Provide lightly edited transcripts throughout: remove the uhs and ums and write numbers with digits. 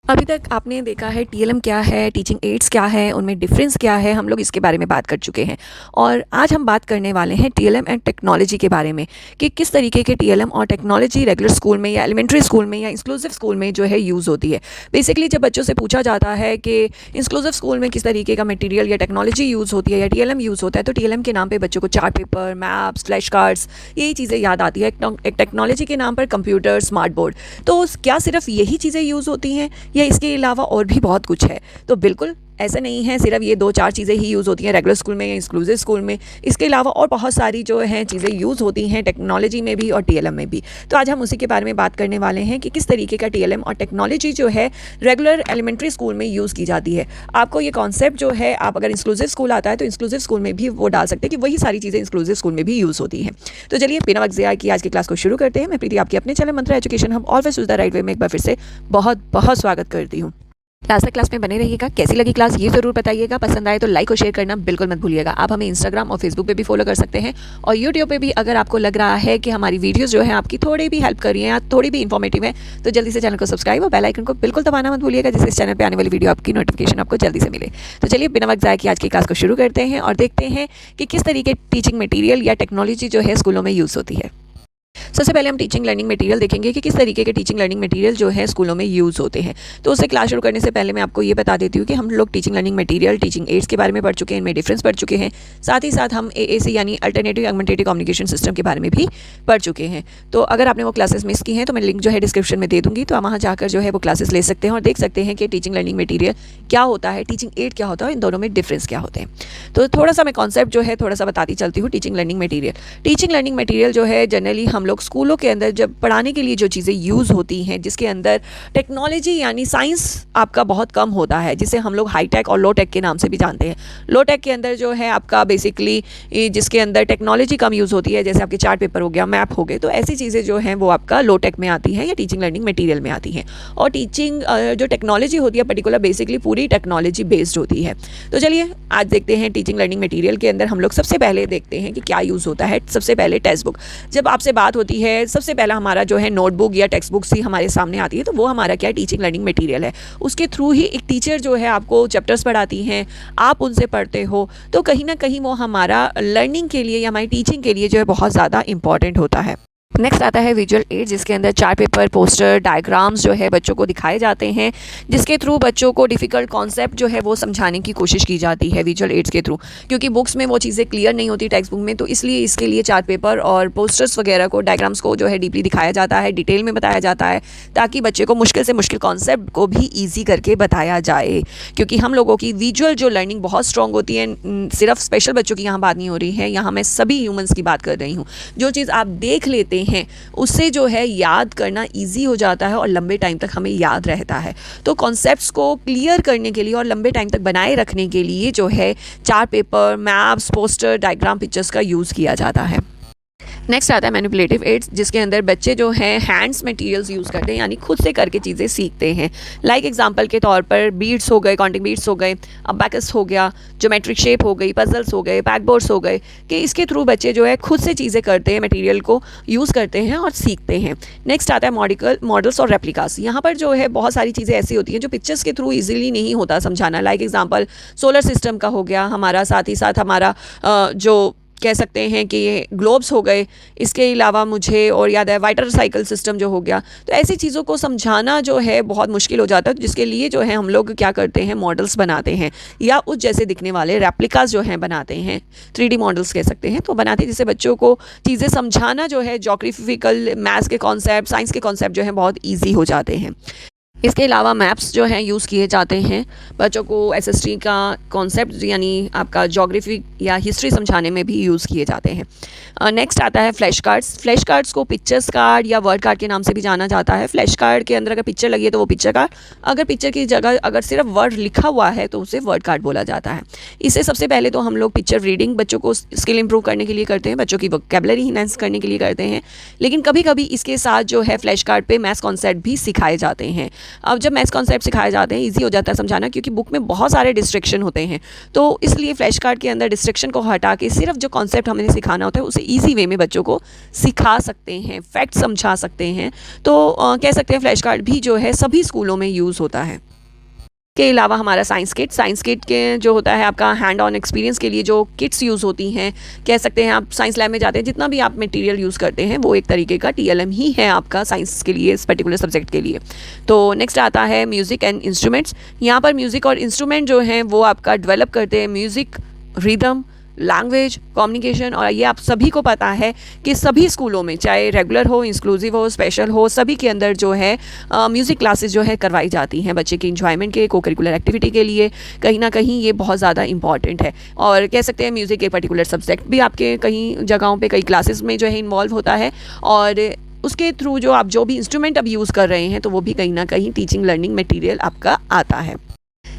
अभी तक आपने देखा है टीएलएम क्या है, टीचिंग एड्स क्या है, उनमें डिफरेंस क्या है, हम लोग इसके बारे में बात कर चुके हैं। और आज हम बात करने वाले हैं टीएलएम एंड टेक्नोलॉजी के बारे में कि किस तरीके के टीएलएम और टेक्नोलॉजी रेगुलर स्कूल में या एलिमेंट्री स्कूल में या इंक्लूसिव स्कूल में जो है यूज़ होती है। बेसिकली जब बच्चों से पूछा जाता है कि इंक्लूसिव स्कूल में किस तरीके का मटेरियल या टेक्नोलॉजी यूज़ होती है या टीएलएम यूज़ होता है, तो टीएलएम के नाम पर बच्चों को chart paper, maps, flash cards, यही चीज़ें याद आती है। एक टेक्नोलॉजी के नाम पर कंप्यूटर, स्मार्ट बोर्ड। तो क्या सिर्फ यही चीज़ें यूज़ होती हैं या इसके अलावा और भी बहुत कुछ है? तो बिल्कुल ऐसा नहीं है, सिर्फ ये 2-4 चीज़ें ही यूज़ होती हैं रेगुलर स्कूल में या इंक्लूसिव स्कूल में। इसके अलावा और बहुत सारी जो हैं चीज़ें यूज़ होती हैं टेक्नोलॉजी में भी और टीएलएम में भी। तो आज हम उसी के बारे में बात करने वाले हैं कि किस तरीके का टीएलएम और टेक्नोलॉजी जो है रेगुलर एलिमेंट्री स्कूल में यूज़ की जाती है। आपको ये कॉन्सेप्ट जो है, आप अगर इंक्लूसिव स्कूल आता है तो इंक्लूसिव स्कूल में भी वो डाल सकते हैं कि वही सारी चीज़ें इंक्लूसिव स्कूल में भी यूज़ होती हैं। तो चलिए बिना वक्त ज़ाया किए आज की क्लास को शुरू करते हैं। मैं प्रीति आपकी अपने चैनल मंत्रा एजुकेशन हम always choose the right way में एक बार फिर से बहुत बहुत स्वागत करती हूँ। लास्ट तक क्लास में बने रहिएगा। कैसी लगी क्लास ये ज़रूर बताइएगा। पसंद आए तो लाइक और शेयर करना बिल्कुल मत भूलिएगा। आप हमें इंस्टाग्राम और फेसबुक पे भी फॉलो कर सकते हैं और यूट्यूब पे भी अगर आपको लग रहा है कि हमारी वीडियोस जो है आपकी थोड़ी भी हेल्प कर रही हैं या थोड़ी भी इन्फॉर्मेटिव है तो जल्दी से चैनल को सब्सक्राइब और बेल आइकन को बिल्कुल दबाना मत भूलिएगा, जिससे इस चैनल पर आने वाली वीडियो आपकी नोटिफिकेशन आपको जल्दी से मिले। तो चलिए बिना वक्त ज़ाया किए आज की क्लास को शुरू करते हैं और देखते हैं कि किस तरीके टीचिंग मटीरियल या टेक्नोलॉजी जो है स्कूलों में यूज़ होती है। सबसे पहले हम टीचिंग लर्निंग मटेरियल देखेंगे कि किस तरीके के टीचिंग लर्निंग मटेरियल जो है स्कूलों में यूज़ होते हैं। तो उससे क्लास शुरू करने से पहले मैं आपको ये बता देती हूँ कि हम लोग teaching learning material, teaching ads के बारे में पढ़ चुके हैं, इनमें डिफरेंस पढ़ चुके हैं। साथ ही साथ हम एएसी यानी अल्टरनेटिव ऑगमेंटेड कम्युनिकेशन सिस्टम के बारे में भी पढ़ चुके हैं। तो अगर आपने वो क्लासेस मिस की हैं तो मैं लिंक जो है डिस्क्रिप्शन में दे दूँगी, तो आप वहाँ जाकर जो है वो क्लासेस ले सकते हैं और देख सकते हैं कि टीचिंग लर्निंग मटेरियल क्या होता है, टीचिंग एड क्या होता है, इन दोनों में डिफरेंस क्या होते हैं। तो थोड़ा सा मैं कॉन्सेप्ट जो है थोड़ा सा बताती चलती हूँ। टीचिंग लर्निंग मटेरियल जो है जनरली हम लोग स्कूलों के अंदर जब पढ़ाने के लिए जो चीज़ें यूज़ होती हैं, जिसके अंदर टेक्नोलॉजी यानी साइंस आपका बहुत कम होता है, जिसे हम लोग हाई टेक और लो टेक के नाम से भी जानते हैं। लो टेक के अंदर जो है आपका बेसिकली जिसके अंदर टेक्नोलॉजी कम यूज़ होती है, जैसे आपके चार्ट पेपर हो गया, मैप हो गए, तो ऐसी चीज़ें जो हैं वो आपका लो टेक में आती हैं या टीचिंग लर्निंग मटीरियल में आती हैं। और टीचिंग जो टेक्नोलॉजी होती है पर्टिकुलर बेसिकली पूरी टेक्नोलॉजी बेस्ड होती है। तो चलिए आज देखते हैं टीचिंग लर्निंग मटीरियल के अंदर हम लोग सबसे पहले देखते हैं कि क्या यूज़ होता है। सबसे पहले टेक्स्ट बुक। जब आपसे बात होती है सबसे पहला हमारा जो है नोटबुक या टेक्स्ट बुक्स ही हमारे सामने आती है, तो वो हमारा क्या टीचिंग लर्निंग मटेरियल है। उसके थ्रू ही एक टीचर जो है आपको चैप्टर्स पढ़ाती हैं, आप उनसे पढ़ते हो, तो कहीं ना कहीं वो हमारा लर्निंग के लिए या हमारी टीचिंग के लिए जो है बहुत ज़्यादा इंपॉर्टेंट होता है। नेक्स्ट आता है विजुअल एड, जिसके अंदर चार्ट पेपर, पोस्टर, डायग्राम्स जो है बच्चों को दिखाए जाते हैं, जिसके थ्रू बच्चों को डिफ़िकल्ट कॉन्सेप्ट जो है वो समझाने की कोशिश की जाती है विजुअल एड्स के थ्रू, क्योंकि बुक्स में वो चीज़ें क्लियर नहीं होती टेक्स्ट बुक में, तो इसलिए इसके लिए चार्ट पेपर और पोस्टर्स वगैरह को, डायग्राम्स को जो है डीपली दिखाया जाता है, डिटेल में बताया जाता है, ताकि बच्चे को मुश्किल से मुश्किल कॉन्सेप्ट को भी ईजी करके बताया जाए। क्योंकि हम लोगों की विजुअल जो लर्निंग बहुत स्ट्रॉन्ग होती है, सिर्फ स्पेशल बच्चों की यहाँ बात नहीं हो रही है, यहाँ मैं सभी ह्यूमंस की बात कर रही हूँ। जो चीज़ आप देख लेते हैं उससे जो है याद करना इजी हो जाता है और लंबे टाइम तक हमें याद रहता है। तो कॉन्सेप्ट्स को क्लियर करने के लिए और लंबे टाइम तक बनाए रखने के लिए जो है chart paper, maps, poster, diagram, pictures का यूज़ किया जाता है। नेक्स्ट आता है मैनिपुलेटिव एड्स, जिसके अंदर बच्चे जो हैं हैंड्स मटेरियल्स यूज़ करते हैं, यानी खुद से करके चीज़ें सीखते हैं। लाइक एग्जांपल के तौर पर बीड्स हो गए, काउंटिंग बीड्स हो गए, अबैकस हो गया, ज्योमेट्रिक शेप हो गई, पजल्स हो गए, बैकबोर्ड्स हो गए, कि इसके थ्रू बच्चे जो है खुद से चीज़ें करते हैं, मटेरियल को यूज़ करते हैं और सीखते हैं। नेक्स्ट आता है मॉडल्स और रेप्लिकास। यहाँ पर जो है बहुत सारी चीज़ें ऐसी होती हैं जो पिक्चर्स के थ्रू ईजिली नहीं होता समझाना। लाइक एग्जाम्पल सोलर सिस्टम का हो गया हमारा, साथ ही साथ हमारा जो कह सकते हैं कि ये ग्लोब्स हो गए, इसके अलावा मुझे और याद है वाटर साइकिल सिस्टम जो हो गया। तो ऐसी चीज़ों को समझाना जो है बहुत मुश्किल हो जाता है, जिसके लिए जो है हम लोग क्या करते हैं, मॉडल्स बनाते हैं या उस जैसे दिखने वाले रेप्लिकास जो हैं बनाते हैं, 3D मॉडल्स कह सकते हैं, तो बनाते हैं जिससे बच्चों को चीज़ें समझाना जो है, ज्योग्राफिकल, मैथ्स के कॉन्सेप्ट, साइंस के कॉन्सेप्ट जो है बहुत ईजी हो जाते हैं। इसके अलावा मैप्स जो हैं यूज़ किए जाते हैं बच्चों को एसएसटी का कॉन्सेप्ट यानी आपका ज्योग्राफी या हिस्ट्री समझाने में भी यूज़ किए जाते हैं। नेक्स्ट आता है फ्लैश कार्ड्स। फ्लैश कार्ड्स को पिक्चर्स कार्ड या वर्ड कार्ड के नाम से भी जाना जाता है। फ्लैश कार्ड के अंदर अगर पिक्चर लगी है तो वो पिक्चर कार्ड, अगर पिक्चर की जगह अगर सिर्फ वर्ड लिखा हुआ है तो उसे वर्ड कार्ड बोला जाता है। इससे सबसे पहले तो हम लोग पिक्चर रीडिंग बच्चों को स्किल इंप्रूव करने के लिए करते हैं, बच्चों की वोकैबुलरी इनहेंस करने के लिए करते हैं, लेकिन कभी कभी इसके साथ जो है फ्लैश कार्ड पे मैथ्स कॉन्सेप्ट भी सिखाए जाते हैं। अब जब मैथ्स कॉन्सेप्ट सिखाए जाते हैं ईजी हो जाता है समझाना, क्योंकि बुक में बहुत सारे डिस्ट्रैक्शन होते हैं। तो इसलिए फ्लैश कार्ड के अंदर डिस्ट्रैक्शन को हटा के सिर्फ जो कॉन्सेप्ट हमें सिखाना होता है उसे ईजी वे में बच्चों को सिखा सकते हैं, फैक्ट समझा सकते हैं। तो कह सकते हैं फ्लैश कार्ड भी जो है सभी स्कूलों में यूज़ होता है। के अलावा हमारा साइंस किट के जो होता है आपका हैंड ऑन एक्सपीरियंस के लिए जो किट्स यूज़ होती हैं, कह सकते हैं आप साइंस लैब में जाते हैं, जितना भी आप मटेरियल यूज़ करते हैं वो एक तरीके का टीएलएम ही है आपका साइंस के लिए, इस पर्टिकुलर सब्जेक्ट के लिए। तो नेक्स्ट आता है म्यूज़िक एंड इंस्ट्रूमेंट्स। यहाँ पर म्यूज़िक और इंस्ट्रूमेंट जो हैं वो आपका डेवलप करते हैं म्यूज़िक, रिदम, लैंग्वेज, कम्युनिकेशन। और ये आप सभी को पता है कि सभी स्कूलों में, चाहे रेगुलर हो, इंक्लूसिव हो, स्पेशल हो, सभी के अंदर जो है म्यूज़िक क्लासेस जो है करवाई जाती हैं बच्चे के इंजॉयमेंट के, को करिकुलर एक्टिविटी के लिए। कहीं ना कहीं ये बहुत ज़्यादा इंपॉर्टेंट है। और कह सकते हैं म्यूज़िक एक पर्टिकुलर सब्जेक्ट भी आपके कहीं जगहों पे, कई क्लासेस में जो है इन्वॉल्व होता है। और उसके थ्रू जो आप जो भी इंस्ट्रूमेंट अब यूज़ कर रहे हैं तो वो भी कहीं ना कहीं टीचिंग लर्निंग मटेरियल आपका आता है।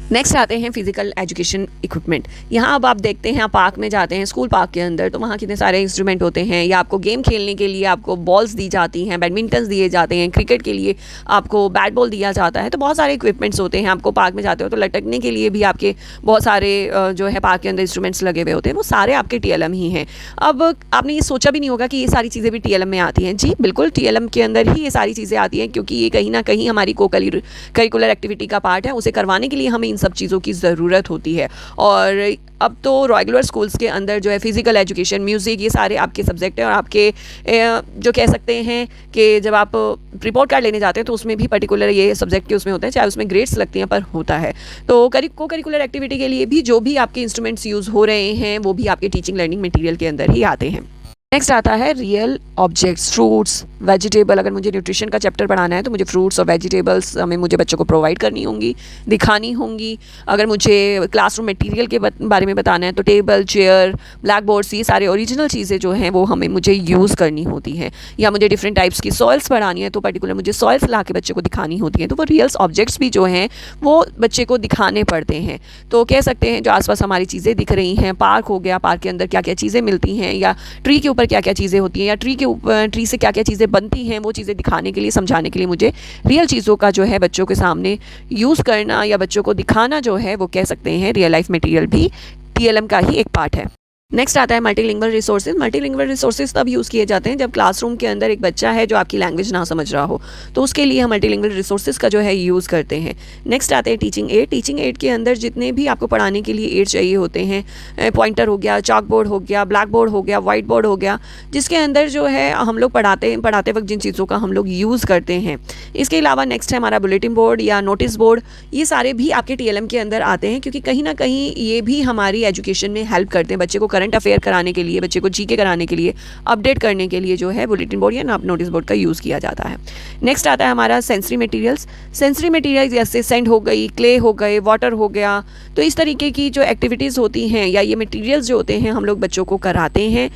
नेक्स्ट आते हैं फिजिकल एजुकेशन इक्विपमेंट। यहाँ अब आप देखते हैं, आप पार्क में जाते हैं, स्कूल पार्क के अंदर, तो वहाँ कितने सारे इंस्ट्रूमेंट होते हैं। या आपको गेम खेलने के लिए आपको बॉल्स दी जाती हैं, बैडमिंटन दिए जाते हैं, क्रिकेट के लिए आपको बैट बॉल दिया जाता है। तो बहुत सारे इक्विपमेंट्स होते हैं। आपको पार्क में जाते हो तो लटकने के लिए भी आपके बहुत सारे जो है पार्क के अंदर इंस्ट्रूमेंट्स लगे हुए होते हैं, वो सारे आपके टीएलएम ही हैं। अब आपने ये सोचा भी नहीं होगा कि ये सारी चीज़ें भी टीएलएम में आती हैं। जी बिल्कुल, टीएलएम के अंदर ही ये सारी चीज़ें आती हैं, क्योंकि ये कहीं ना कहीं हमारी को करिकुलर एक्टिविटी का पार्ट है। उसे करवाने के लिए हमें इन सब चीज़ों की ज़रूरत होती है। और अब तो रेगुलर स्कूल्स के अंदर जो है फिज़िकल एजुकेशन, म्यूज़िक, ये सारे आपके सब्जेक्ट हैं। और आपके जो कह सकते हैं कि जब आप रिपोर्ट कार्ड लेने जाते हैं तो उसमें भी पर्टिकुलर ये सब्जेक्ट के उसमें होते हैं, चाहे उसमें ग्रेड्स लगती हैं पर होता है। तो को करिकुलर एक्टिविटी के लिए भी जो भी आपके इंस्ट्रूमेंट्स यूज़ हो रहे हैं वो भी आपके टीचिंग लर्निंग मटीरियल के अंदर ही आते हैं। नेक्स्ट आता है रियल ऑब्जेक्ट्स, फ्रूट्स, वेजिटेबल। अगर मुझे न्यूट्रिशन का चैप्टर पढ़ाना है तो मुझे फ्रूट्स और वेजिटेबल्स मुझे बच्चों को प्रोवाइड करनी होंगी, दिखानी होंगी। अगर मुझे क्लासरूम मटेरियल के बारे में बताना है तो टेबल, चेयर, ब्लैक बोर्ड्स, ये सारे ओरिजिनल चीज़ें जो हैं वो मुझे यूज़ करनी होती हैं। या मुझे डिफरेंट टाइप्स की सॉइल्स पढ़ानी है तो पर्टिकुलर मुझे सॉइल्स ला के बच्चे को दिखानी होती हैं। तो वो रियल ऑब्जेक्ट्स भी जो हैं वो बच्चे को दिखाने पड़ते हैं। तो कह सकते हैं जो आसपास हमारी चीज़ें दिख रही हैं, पार्क हो गया, पार्क के अंदर क्या क्या चीज़ें मिलती हैं, या ट्री के ऊपर क्या क्या चीज़ें होती हैं, या ट्री से क्या क्या चीज़ें बनती हैं, वो चीज़ें दिखाने के लिए, समझाने के लिए मुझे रियल चीज़ों का जो है बच्चों के सामने यूज़ करना या बच्चों को दिखाना जो है वो कह सकते हैं रियल लाइफ मटेरियल भी टीएलएम का ही एक पार्ट है। नेक्स्ट आता है मल्टीलिंगुअल रिसोर्सेज। मल्टीलिंगुअल रिसोर्सेज तब यूज़ किए जाते हैं जब क्लासरूम के अंदर एक बच्चा है जो आपकी लैंग्वेज ना समझ रहा हो, तो उसके लिए हम मल्टीलिंगुअल रिसोर्सेज का जो है यूज़ करते हैं। नेक्स्ट आते हैं टीचिंग एड। टीचिंग एड के अंदर जितने भी आपको पढ़ाने के लिए एड चाहिए होते हैं, पॉइंटर हो गया, चाक बोर्ड हो गया, ब्लैक बोर्ड हो गया, वाइट बोर्ड हो गया, जिसके अंदर जो है हम लोग पढ़ाते वक्त जिन चीज़ों का हम लोग यूज़ करते हैं। इसके अलावा नेक्स्ट है हमारा बुलेटिन बोर्ड या नोटिस बोर्ड। ये सारे भी आपके टीएलएम के अंदर आते हैं, क्योंकि कहीं ना कहीं ये भी हमारी एजुकेशन में हेल्प करते हैं। बच्चे को करंट अफेयर कराने के लिए, बच्चे को जीके कराने के लिए, अपडेट करने के लिए जो है बुलेटिन बोर्ड या नोटिस बोर्ड का यूज़ किया जाता है। नेक्स्ट आता है हमारा सेंसरी मटेरियल्स। सेंसरी मटेरियल जैसे सेंड हो गई, क्ले हो गए, वाटर हो गया, तो इस तरीके की जो एक्टिविटीज़ होती हैं या ये मटेरियल्स जो होते हैं हम लोग बच्चों को कराते हैं,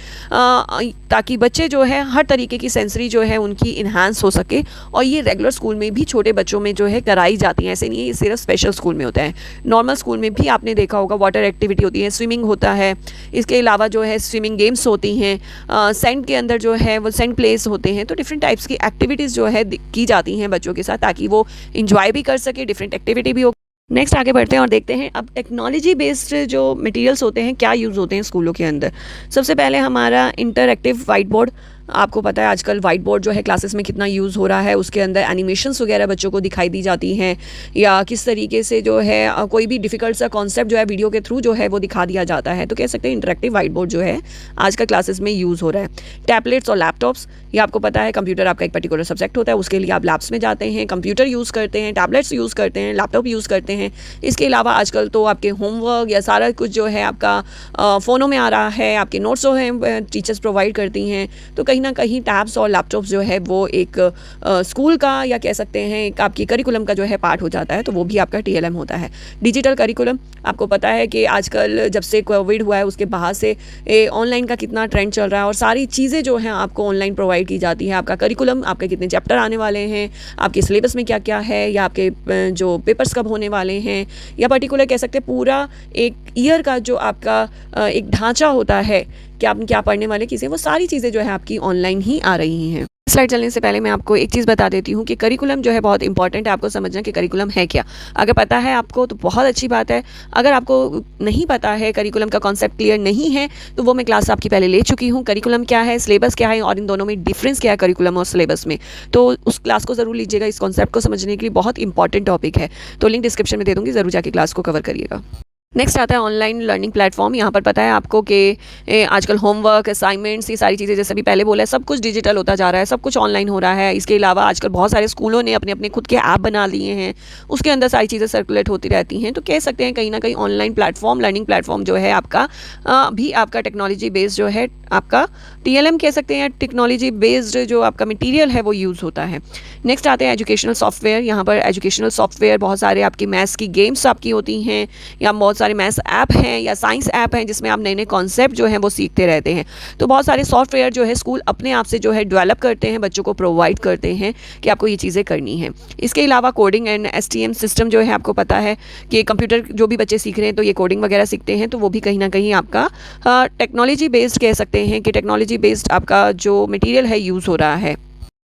ताकि बच्चे जो है हर तरीके की सेंसरी जो है उनकी इन्हांस हो सके। और ये रेगुलर स्कूल में भी छोटे बच्चों में जो है कराई जाती हैं, ऐसे नहीं है ये सिर्फ स्पेशल स्कूल में होता है। नॉर्मल स्कूल में भी आपने देखा होगा वाटर एक्टिविटी होती है, स्विमिंग होता है। इसके अलावा जो है स्विमिंग गेम्स होती हैं, सेंट के अंदर जो है वो सेंट प्लेस होते हैं। तो डिफरेंट टाइप्स की एक्टिविटीज़ जो है की जाती हैं बच्चों के साथ, ताकि वो इंजॉय भी कर सके, डिफरेंट एक्टिविटी भी हो। नेक्स्ट आगे बढ़ते हैं और देखते हैं अब टेक्नोलॉजी बेस्ड जो मटेरियल्स होते हैं क्या यूज़ होते हैं स्कूलों के अंदर। सबसे पहले हमारा इंटरएक्टिव वाइट बोर्ड। आपको पता है आजकल वाइट बोर्ड जो है क्लासेस में कितना यूज़ हो रहा है, उसके अंदर एनिमेशंस वगैरह बच्चों को दिखाई दी जाती हैं, या किस तरीके से जो है कोई भी डिफ़िकल्ट सा कॉन्सेप्ट जो है वीडियो के थ्रू जो है वो दिखा दिया जाता है। तो कह सकते हैं इंटरेक्टिव वाइट बोर्ड जो है आज का क्लासेस में यूज़ हो रहा है। टैबलेट्स और लैपटॉप्स, ये आपको पता है कंप्यूटर आपका एक पर्टिकुलर सब्जेक्ट होता है, उसके लिए आप लैब्स में जाते हैं, कंप्यूटर यूज़ करते हैं, टैबलेट्स यूज़ करते हैं, लैपटॉप यूज़ करते हैं। इसके अलावा आजकल तो आपके होमवर्क या सारा कुछ जो है आपका फ़ोनों में आ रहा है, आपके नोट्स जो हैं टीचर्स प्रोवाइड करती हैं। तो कहीं ना कहीं टैब्स और लैपटॉप्स जो है वो एक स्कूल का या कह सकते हैं एक आपकी करिकुलम का जो है पार्ट हो जाता है, तो वो भी आपका टीएलएम होता है। डिजिटल करिकुलम, आपको पता है कि आजकल जब से कोविड हुआ है उसके बाद से ऑनलाइन का कितना ट्रेंड चल रहा है, और सारी चीज़ें जो हैं आपको ऑनलाइन प्रोवाइड की जाती है। आपका करिकुलम, आपके कितने चैप्टर आने वाले हैं, आपके सिलेबस में क्या क्या है, या आपके जो पेपर्स कब होने वाले हैं, या पर्टिकुलर कह सकते हैं पूरा एक ईयर का जो आपका एक ढांचा होता है कि आप क्या पढ़ने वाले किसे, वो सारी चीज़ें जो है आपकी ऑनलाइन ही आ रही हैं। स्लाइड चलने से पहले मैं आपको एक चीज़ बता देती हूँ कि करिकुलम जो है बहुत इंपॉर्टेंट है, आपको समझना कि करिकुलम है क्या। अगर पता है आपको तो बहुत अच्छी बात है, अगर आपको नहीं पता है, करिकुलम का कॉन्सेप्ट क्लियर नहीं है, तो वो मैं क्लास आपकी पहले ले चुकी हूँ। करिकुलम क्या है, सिलेबस क्या है और इन दोनों में डिफरेंस क्या है करिकुलम और सिलेबस में, तो उस क्लास को ज़रूर लीजिएगा। इस कॉन्सेप्ट को समझने के लिए बहुत इंपॉर्टेंट टॉपिक है, तो लिंक डिस्क्रिप्शन में दे दूँगी, ज़रूर जाके क्लास को कवर करिएगा। नेक्स्ट आता है ऑनलाइन लर्निंग प्लेटफॉर्म। यहाँ पर पता है आपको कि आजकल होमवर्क, असाइनमेंट्स, ये सारी चीज़ें जैसे भी पहले बोला है, सब कुछ डिजिटल होता जा रहा है, सब कुछ ऑनलाइन हो रहा है। इसके अलावा आजकल बहुत सारे स्कूलों ने अपने अपने खुद के ऐप बना लिए हैं, उसके अंदर सारी चीज़ें सर्कुलेट होती रहती हैं। तो कह सकते हैं कहीं ना कहीं ऑनलाइन प्लेटफॉर्म, लर्निंग प्लेटफॉर्म जो है आपका भी आपका टेक्नोलॉजी बेस्ड जो है, आपका TLM कह सकते हैं, टेक्नोलॉजी बेस्ड जो आपका मटीरियल है वो यूज़ होता है। नेक्स्ट आते हैं एजुकेशनल सॉफ्टवेयर। यहाँ पर एजुकेशनल सॉफ्टवेयर बहुत सारे आपकी मैथ्स की गेम्स आपकी होती हैं, या बहुत सारे मैथ्स ऐप हैं या साइंस ऐप हैं जिसमें आप नए नए कॉन्सेप्ट जो हैं वो सीखते रहते हैं। तो बहुत सारे सॉफ्टवेयर जो है स्कूल अपने आप से जो है डेवलप करते हैं, बच्चों को प्रोवाइड करते हैं कि आपको ये चीज़ें करनी है। इसके अलावा कोडिंग एंड STM सिस्टम जो है, आपको पता है कि कंप्यूटर जो भी बच्चे सीख रहे हैं तो ये कोडिंग वगैरह सीखते हैं, तो वो भी कहीं ना कहीं आपका टेक्नोलॉजी बेस्ड कह सकते हैं कि टेक्नोलॉजी बेस्ड आपका जो मटीरियल है यूज़ हो रहा है।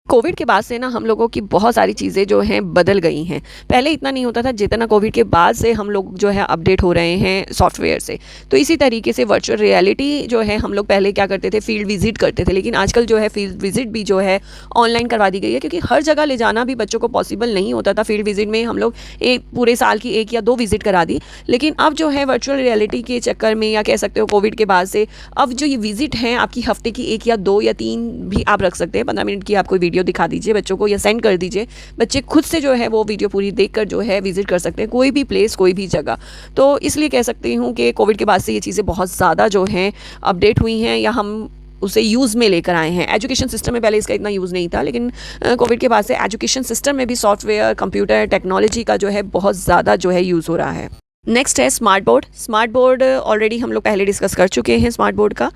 कोविड के बाद से ना हम लोगों की बहुत सारी चीज़ें जो हैं बदल गई हैं। पहले इतना नहीं होता था जितना कोविड के बाद से हम लोग जो है अपडेट हो रहे हैं सॉफ्टवेयर से। तो इसी तरीके से वर्चुअल रियलिटी जो है, हम लोग पहले क्या करते थे, फील्ड विजिट करते थे, लेकिन आजकल जो है फील्ड विजिट भी जो है ऑनलाइन करवा दी गई है, क्योंकि हर जगह ले जाना भी बच्चों को पॉसिबल नहीं होता था। फील्ड विजिट में हम लोग एक पूरे साल की 1 या 2 विजिट करा दी, लेकिन अब जो है वर्चुअल रियलिटी के चक्कर में, या कह सकते हो कोविड के बाद से, अब जो ये विजिट हैं आपकी हफ्ते की 1 या 2 या 3 भी आप रख सकते हैं। 15 मिनट की आपको वीडियो दिखा दीजिए बच्चों को या सेंड कर दीजिए, बच्चे खुद से जो है वो वीडियो पूरी देखकर जो है विजिट कर सकते हैं कोई भी प्लेस, कोई भी जगह। तो इसलिए कह सकती हूँ कि कोविड के बाद से ये चीज़ें बहुत ज़्यादा जो हैं अपडेट हुई हैं, या हम उसे यूज़ में लेकर आए हैं। एजुकेशन सिस्टम में पहले इसका इतना यूज़ नहीं था, लेकिन कोविड के बाद से एजुकेशन सिस्टम में भी सॉफ्टवेयर, कंप्यूटर टेक्नोलॉजी का जो है बहुत ज़्यादा जो है यूज़ हो रहा है। नेक्स्ट है smart board. Smart board already हम लोग पहले डिस्कस कर चुके हैं स्मार्ट बोर्ड का,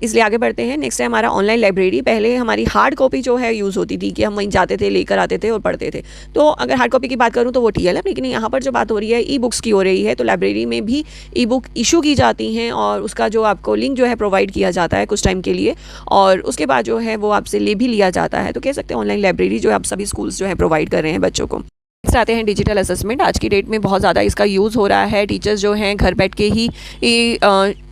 इसलिए आगे बढ़ते हैं। नेक्स्ट है हमारा ऑनलाइन लाइब्रेरी। पहले हमारी हार्ड कॉपी जो है यूज़ होती थी कि हम वहीं जाते थे, लेकर आते थे और पढ़ते थे। तो अगर हार्ड कॉपी की बात करूँ तो वो TLM, लेकिन यहाँ पर जो बात हो रही है ई-बुक्स की हो रही है। तो लाइब्रेरी में भी ई-बुक इशू की जाती हैं और उसका जो आपको लिंक जो है प्रोवाइड किया जाता है कुछ टाइम के लिए, और उसके बाद जो है वो आपसे ले भी लिया जाता है। तो कह सकते हैं ऑनलाइन लाइब्रेरी जो है आप सभी स्कूल्स जो है प्रोवाइड कर रहे हैं बच्चों को। नेक्स्ट आते हैं डिजिटल असेसमेंट। आज की डेट में बहुत ज़्यादा इसका यूज़ हो रहा है। टीचर्स जो हैं घर बैठ के ही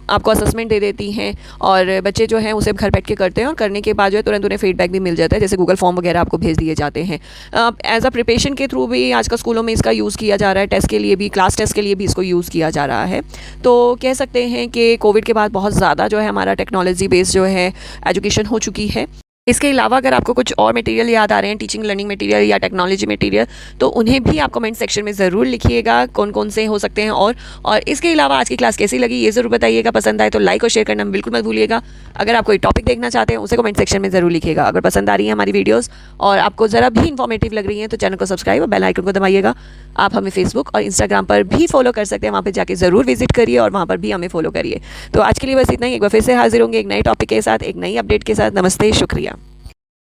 आपको असेसमेंट दे देती हैं, और बच्चे जो हैं उसे घर बैठ के करते हैं, और करने के बाद जो है तुरंत उन्हें फीडबैक भी मिल जाता है, जैसे गूगल फॉर्म वगैरह आपको भेज दिए जाते हैं। एज अ प्रिपरेशन के थ्रू भी आजकल स्कूलों में इसका यूज़ किया जा रहा है, टेस्ट के लिए भी, क्लास टेस्ट के लिए भी इसको यूज़ किया जा रहा है। तो कह सकते हैं कि कोविड के बाद बहुत ज़्यादा जो है हमारा टेक्नोलॉजी बेस्ड जो है एजुकेशन हो चुकी है। इसके अलावा अगर आपको कुछ और मटेरियल याद आ रहे हैं, टीचिंग लर्निंग मटेरियल या टेक्नोलॉजी मटेरियल, तो उन्हें भी आप कमेंट सेक्शन में ज़रूर लिखिएगा कौन कौन से हो सकते हैं। और इसके अलावा आज की क्लास कैसी लगी ये ज़रूर बताइएगा। पसंद आए तो लाइक और शेयर करना बिल्कुल मत भूलिएगा। अगर आप कोई टॉपिक देखना चाहते हैं उसे कमेंट सेक्शन में ज़रूर लिखिएगा। अगर पसंद आ रही है हमारी वीडियोज़ और आपको ज़रा भी इन्फॉर्मेटिव लग रही है तो चैनल को सब्सक्राइब और बेल आइकन को दबाइएगा। आप हमें फेसबुक और इंस्टाग्राम पर भी फॉलो कर सकते हैं, वहाँ पर जाके ज़रूर विजिट करिए और वहाँ पर भी हमें फॉलो करिए। तो आज के लिए बस इतना ही। एक बार फिर से हाजिर होंगे एक नए टॉपिक के साथ, एक नई अपडेट के साथ। नमस्ते, शुक्रिया।